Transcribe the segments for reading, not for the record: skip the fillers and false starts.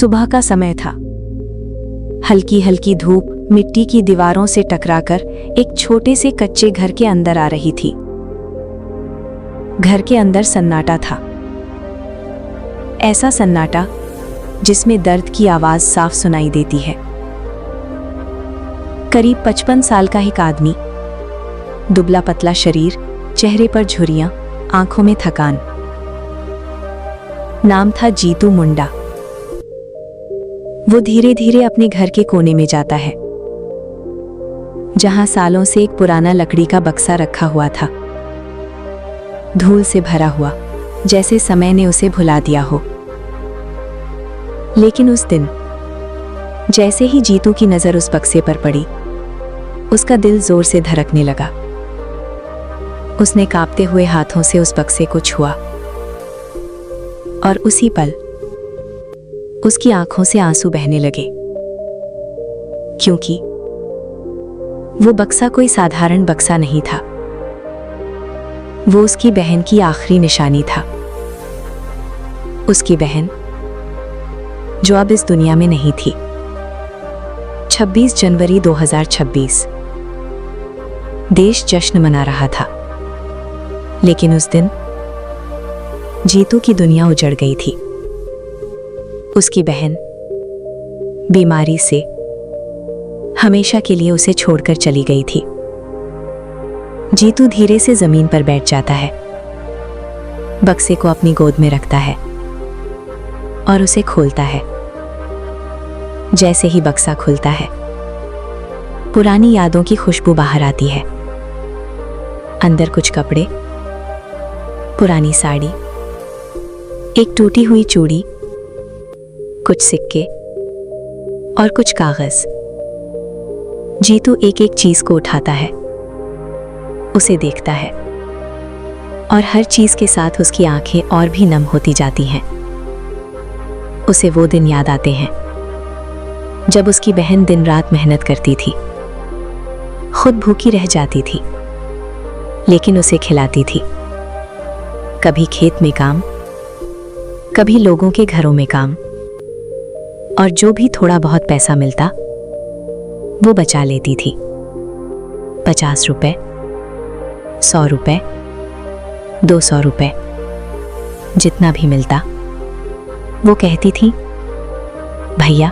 सुबह का समय था। हल्की हल्की धूप मिट्टी की दीवारों से टकराकर एक छोटे से कच्चे घर के अंदर आ रही थी। घर के अंदर सन्नाटा था, ऐसा सन्नाटा जिसमें दर्द की आवाज साफ सुनाई देती है। करीब 55 साल का एक आदमी, दुबला पतला शरीर, चेहरे पर झुर्रियां, आंखों में थकान। नाम था जीतू मुंडा। वो धीरे धीरे अपने घर के कोने में जाता है, जहां सालों से एक पुराना लकड़ी का बक्सा रखा हुआ था, धूल से भरा हुआ, जैसे समय ने उसे भुला दिया हो। लेकिन उस दिन जैसे ही जीतू की नजर उस बक्से पर पड़ी, उसका दिल जोर से धड़कने लगा। उसने कांपते हुए हाथों से उस बक्से को छुआ और उसी पल उसकी आंखों से आंसू बहने लगे, क्योंकि वो बक्सा कोई साधारण बक्सा नहीं था। वो उसकी बहन की आखिरी निशानी था। उसकी बहन जो अब इस दुनिया में नहीं थी। 26 जनवरी 2026 देश जश्न मना रहा था, लेकिन उस दिन जीतू की दुनिया उजड़ गई थी। उसकी बहन बीमारी से हमेशा के लिए उसे छोड़कर चली गई थी। जीतू धीरे से जमीन पर बैठ जाता है, बक्से को अपनी गोद में रखता है और उसे खोलता है। जैसे ही बक्सा खुलता है, पुरानी यादों की खुशबू बाहर आती है। अंदर कुछ कपड़े, पुरानी साड़ी, एक टूटी हुई चूड़ी, कुछ सिक्के और कुछ कागज। जीतू एक एक चीज को उठाता है, उसे देखता है, और हर चीज के साथ उसकी आंखें और भी नम होती जाती हैं। उसे वो दिन याद आते हैं जब उसकी बहन दिन रात मेहनत करती थी, खुद भूखी रह जाती थी, लेकिन उसे खिलाती थी। कभी खेत में काम, कभी लोगों के घरों में काम, और जो भी थोड़ा बहुत पैसा मिलता वो बचा लेती थी। 50 रुपए, 100 रुपए, 200 रुपए, जितना भी मिलता वो कहती थी, भैया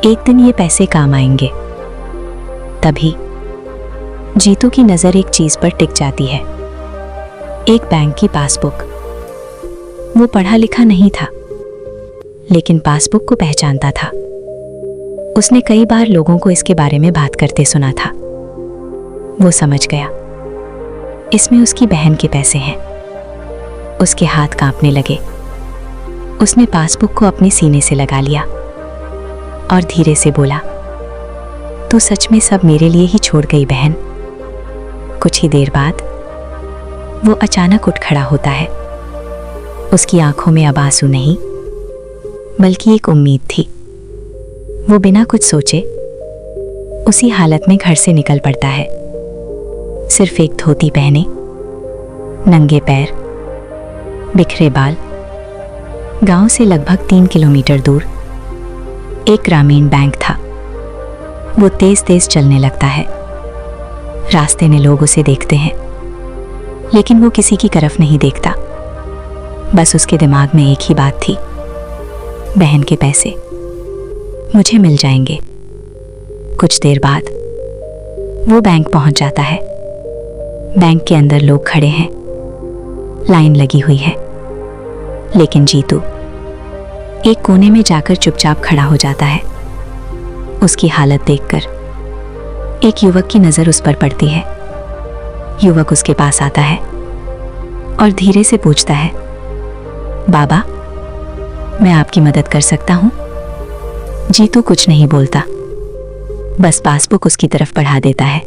एक दिन ये पैसे काम आएंगे। तभी जीतू की नजर एक चीज पर टिक जाती है, एक बैंक की पासबुक। वो पढ़ा लिखा नहीं था, लेकिन पासबुक को पहचानता था। उसने कई बार लोगों को इसके बारे में बात करते सुना था। वो समझ गया, इसमें उसकी बहन के पैसे हैं। उसके हाथ कांपने लगे। उसने पासबुक को अपने सीने से लगा लिया और धीरे से बोला, तू सच में सब मेरे लिए ही छोड़ गई बहन। कुछ ही देर बाद वो अचानक उठ खड़ा होता है। उसकी आंखों में अब आंसू नहीं, बल्कि एक उम्मीद थी। वो बिना कुछ सोचे उसी हालत में घर से निकल पड़ता है, सिर्फ एक धोती पहने, नंगे पैर, बिखरे बाल। गांव से लगभग 3 किलोमीटर दूर एक ग्रामीण बैंक था। वो तेज तेज चलने लगता है। रास्ते में लोग उसे देखते हैं, लेकिन वो किसी की तरफ नहीं देखता। बस उसके दिमाग में एक ही बात थी, बहन के पैसे मुझे मिल जाएंगे। कुछ देर बाद वो बैंक पहुंच जाता है। बैंक के अंदर लोग खड़े हैं, लाइन लगी हुई है, लेकिन जीतू एक कोने में जाकर चुपचाप खड़ा हो जाता है। उसकी हालत देखकर एक युवक की नजर उस पर पड़ती है। युवक उसके पास आता है और धीरे से पूछता है, बाबा मैं आपकी मदद कर सकता हूं? जीतू कुछ नहीं बोलता, बस पासबुक उसकी तरफ बढ़ा देता है।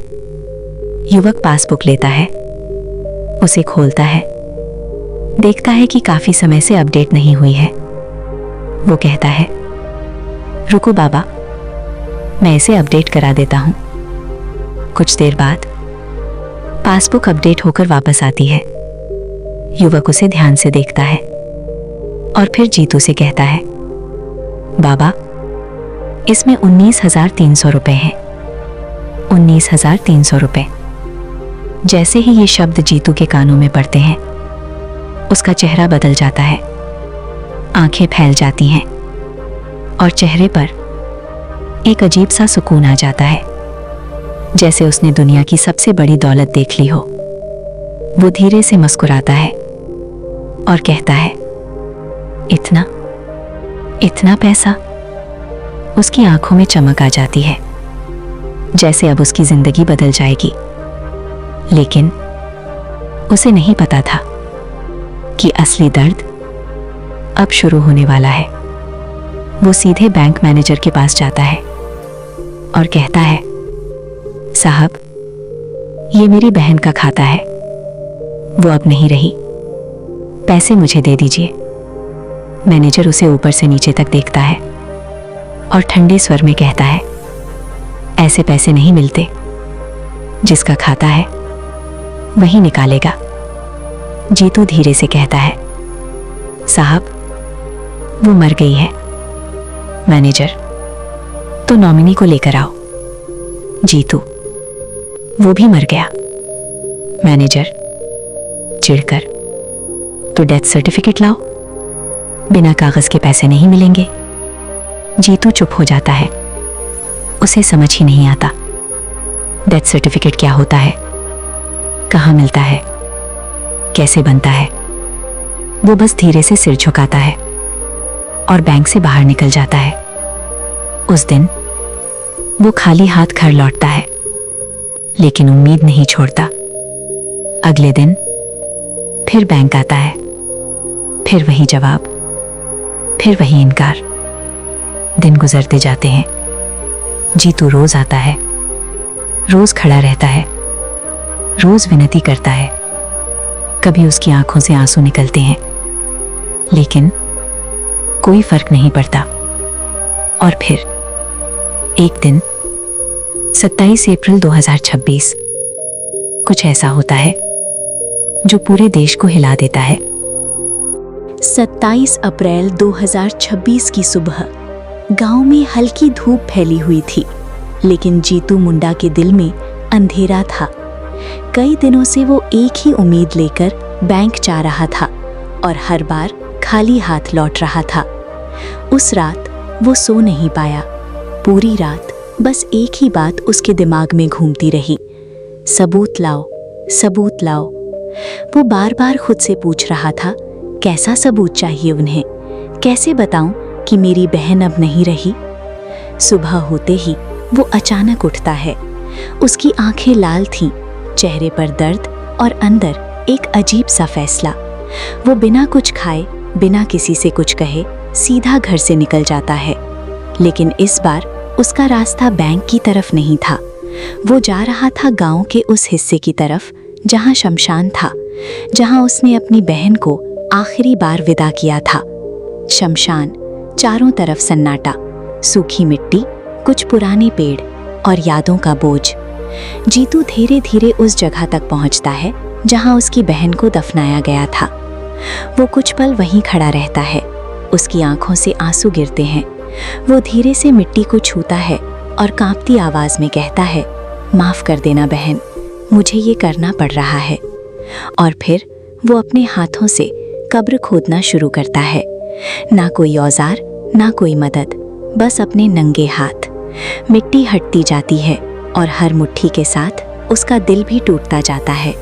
युवक पासबुक लेता है, उसे खोलता है, देखता है कि काफी समय से अपडेट नहीं हुई है। वो कहता है, रुको बाबा, मैं इसे अपडेट करा देता हूं। कुछ देर बाद पासबुक अपडेट होकर वापस आती है। युवक उसे ध्यान से देखता है और फिर जीतू से कहता है, बाबा, इसमें 19,300 रुपए हैं। 19,300 रुपए। जैसे ही ये शब्द जीतू के कानों में पड़ते हैं, उसका चेहरा बदल जाता है, आंखें फैल जाती हैं और चेहरे पर एक अजीब सा सुकून आ जाता है, जैसे उसने दुनिया की सबसे बड़ी दौलत देख ली हो। वो धीरे से मुस्कुराता है और कहता है, इतना इतना पैसा? उसकी आंखों में चमक आ जाती है, जैसे अब उसकी जिंदगी बदल जाएगी। लेकिन उसे नहीं पता था कि असली दर्द अब शुरू होने वाला है। वो सीधे बैंक मैनेजर के पास जाता है और कहता है, साहब, ये मेरी बहन का खाता है, वो अब नहीं रही, पैसे मुझे दे दीजिए। मैनेजर उसे ऊपर से नीचे तक देखता है और ठंडे स्वर में कहता है, ऐसे पैसे नहीं मिलते, जिसका खाता है वही निकालेगा। जीतू धीरे से कहता है, साहब, वो मर गई है। मैनेजर, तो नॉमिनी को लेकर आओ। जीतू, वो भी मर गया। मैनेजर चिढ़कर, तो डेथ सर्टिफिकेट लाओ, बिना कागज के पैसे नहीं मिलेंगे। जीतू चुप हो जाता है, उसे समझ ही नहीं आता डेथ सर्टिफिकेट क्या होता है, कहाँ मिलता है, कैसे बनता है। वो बस धीरे से सिर झुकाता है और बैंक से बाहर निकल जाता है। उस दिन वो खाली हाथ घर लौटता है, लेकिन उम्मीद नहीं छोड़ता। अगले दिन फिर बैंक आता है, फिर वही जवाब, फिर वही इनकार। दिन गुजरते जाते हैं। जीतू रोज आता है, रोज खड़ा रहता है, रोज विनती करता है। कभी उसकी आंखों से आंसू निकलते हैं, लेकिन कोई फर्क नहीं पड़ता। और फिर एक दिन 27 अप्रैल 2026 कुछ ऐसा होता है जो पूरे देश को हिला देता है। 27 अप्रैल 2026 की सुबह गांव में हल्की धूप फैली हुई थी, लेकिन जीतू मुंडा के दिल में अंधेरा था। कई दिनों से वो एक ही उम्मीद लेकर बैंक जा रहा था और हर बार खाली हाथ लौट रहा था। उस रात वो सो नहीं पाया। पूरी रात बस एक ही बात उसके दिमाग में घूमती रही, सबूत लाओ, सबूत लाओ। वो बार बार खुद से पूछ रहा था, कैसा सबूत चाहिए उन्हें, कैसे बताऊं कि मेरी बहन अब नहीं रही। सुबह होते ही वो अचानक उठता है। उसकी आंखें लाल थीं, चेहरे पर दर्द और अंदर एक अजीब सा फैसला। वो बिना कुछ खाए, बिना किसी से कुछ कहे सीधा घर से निकल जाता है। लेकिन इस बार उसका रास्ता बैंक की तरफ नहीं था। वो जा रहा था गांव के उस हिस्से की तरफ जहां शमशान था, जहां उसने अपनी बहन को आखिरी बार विदा किया था। शमशान, चारों तरफ सन्नाटा, सूखी मिट्टी, कुछ पुराने पेड़ और यादों का बोझ। जीतू धीरे धीरे उस जगह तक पहुंचता है जहां उसकी बहन को दफनाया गया था। वो कुछ पल वहीं खड़ा रहता है। उसकी आंखों से आंसू गिरते हैं। वो धीरे से मिट्टी को छूता है और कांपती आवाज में कहता है, माफ कर देना बहन, मुझे ये करना पड़ रहा है। और फिर वो अपने हाथों से कब्र खोदना शुरू करता है। ना कोई औजार, ना कोई मदद, बस अपने नंगे हाथ। मिट्टी हटती जाती है और हर मुट्ठी के साथ उसका दिल भी टूटता जाता है।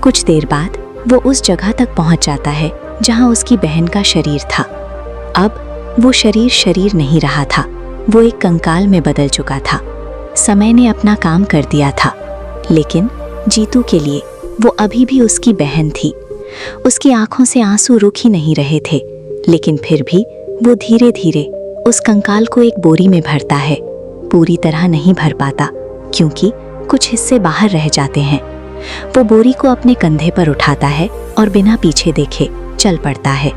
कुछ देर बाद वो उस जगह तक पहुंच जाता है जहां उसकी बहन का शरीर था। अब वो शरीर नहीं रहा था, वो एक कंकाल में बदल चुका था। समय ने अपना काम कर दिया था, लेकिन जीतू के लिए वो अभी भी उसकी बहन थी। उसकी आंखों से आंसू रुक ही नहीं रहे थे, लेकिन फिर भी वो धीरे धीरे उस कंकाल को एक बोरी में भरता है। पूरी तरह नहीं भर पाता, क्योंकि कुछ हिस्से बाहर रह जाते हैं। वो बोरी को अपने कंधे पर उठाता है और बिना पीछे देखे चल पड़ता है।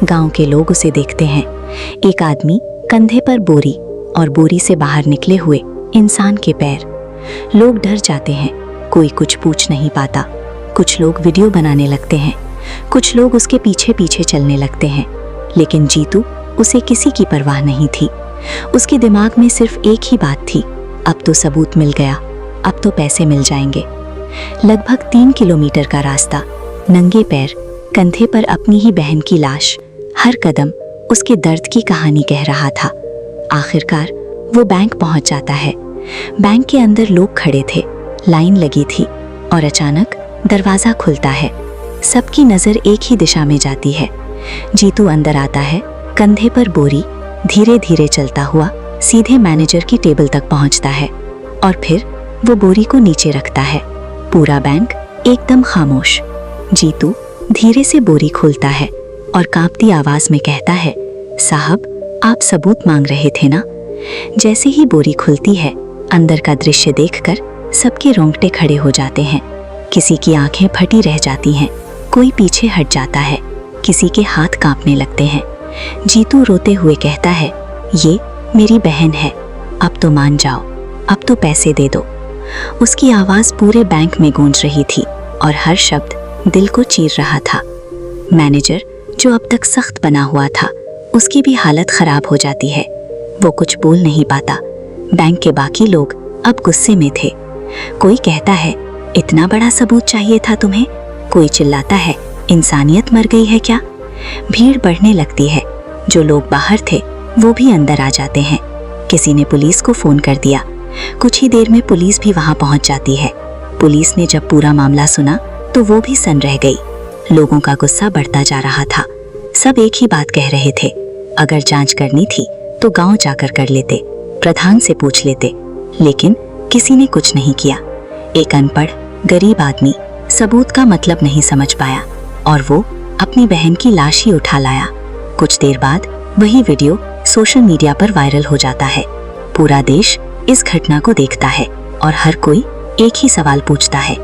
गांव के लोग उसे देखते हैं। एक आदमी कंधे पर बोरी और बोरी से बाहर निकले हुए इंसान के पैर। लोग डर जाते हैं, कोई कुछ पूछ नहीं पाता। कुछ लोग वीडियो बनाने लगते हैं, कुछ लोग उसके पीछे पीछे चलने लगते हैं, लेकिन जीतू उसे किसी की परवाह नहीं थी। उसके दिमाग में सिर्फ एक ही बात थी, अब तो सबूत मिल गया, अब तो पैसे मिल जाएंगे। लगभग 3 किलोमीटर का रास्ता, नंगे पैर, कंधे पर अपनी ही बहन की लाश, हर कदम उसके दर्द की कहानी कह रहा था। आखिरकार वो बैंक पहुंच जाता है। बैंक के अंदर लोग खड़े थे, लाइन लगी थी और अचानक दरवाजा खुलता है। सबकी नजर एक ही दिशा में जाती है। जीतू अंदर आता है, कंधे पर बोरी, धीरे धीरे चलता हुआ सीधे मैनेजर की टेबल तक पहुंचता है और फिर वो बोरी को नीचे रखता है। पूरा बैंक एकदम खामोश। जीतू धीरे से बोरी खोलता है और कांपती आवाज में कहता है, साहब आप सबूत मांग रहे थे ना। जैसे ही बोरी खुलती है, अंदर का दृश्य देखकर सबके रोंगटे खड़े हो जाते हैं। किसी की आंखें फटी रह जाती हैं, कोई पीछे हट जाता है, किसी के हाथ कांपने लगते हैं। जीतू रोते हुए कहता है, ये मेरी बहन है, अब तो मान जाओ, अब तो पैसे दे दो। उसकी आवाज पूरे बैंक में गूंज रही थी और हर शब्द दिल को चीर रहा था। मैनेजर जो अब तक सख्त बना हुआ था, उसकी भी हालत खराब हो जाती है। वो कुछ बोल नहीं पाता। बैंक के बाकी लोग अब गुस्से में थे। कोई कहता है, इतना बड़ा सबूत चाहिए था तुम्हें। कोई चिल्लाता है, इंसानियत मर गई है क्या। भीड़ बढ़ने लगती है। जो लोग बाहर थे वो भी अंदर आ जाते हैं। किसी ने पुलिस को फोन कर दिया। कुछ ही देर में पुलिस भी वहां पहुंच जाती है। पुलिस ने जब पूरा मामला सुना तो वो भी सन्न रह गई। लोगों का गुस्सा बढ़ता जा रहा था। सब एक ही बात कह रहे थे, अगर जांच करनी थी तो गांव जाकर कर लेते, प्रधान से पूछ लेते। लेकिन किसी ने कुछ नहीं किया। एक अनपढ़ गरीब आदमी सबूत का मतलब नहीं समझ पाया और वो अपनी बहन की लाश ही उठा लाया। कुछ देर बाद वही वीडियो सोशल मीडिया पर वायरल हो जाता है। पूरा देश इस घटना को देखता है और हर कोई एक ही सवाल पूछता है,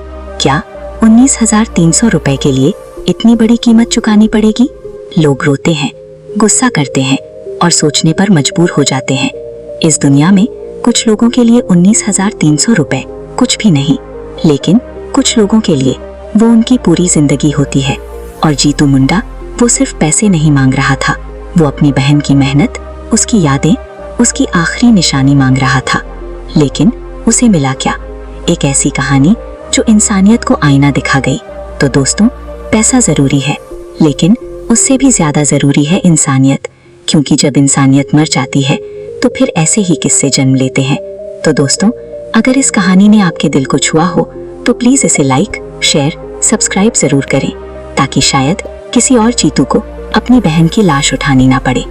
क्या 19,300 रुपए के लिए इतनी बड़ी कीमत चुकानी पड़ेगी। लोग रोते हैं, गुस्सा करते हैं और सोचने पर मजबूर हो जाते हैं। इस दुनिया में कुछ लोगों के लिए 19,300 रुपए कुछ भी नहीं, लेकिन कुछ लोगों के लिए वो उनकी पूरी जिंदगी होती है। और जीतू मुंडा वो सिर्फ पैसे नहीं मांग रहा था, वो अपनी बहन की मेहनत, उसकी यादें, उसकी आखिरी निशानी मांग रहा था। लेकिन उसे मिला क्या? एक ऐसी कहानी जो इंसानियत को आईना दिखा गई। तो दोस्तों, पैसा जरूरी है, लेकिन उससे भी ज्यादा जरूरी है इंसानियत, क्योंकि जब इंसानियत मर जाती है तो फिर ऐसे ही किस्से जन्म लेते हैं। तो दोस्तों, अगर इस कहानी ने आपके दिल को छुआ हो तो प्लीज इसे लाइक, शेयर, सब्सक्राइब जरूर करें, ताकि शायद किसी और जीतू को अपनी बहन की लाश उठानी ना पड़े।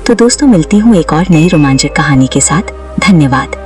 तो दोस्तों, मिलती हूँ एक और नई रोमांचक कहानी के साथ। धन्यवाद।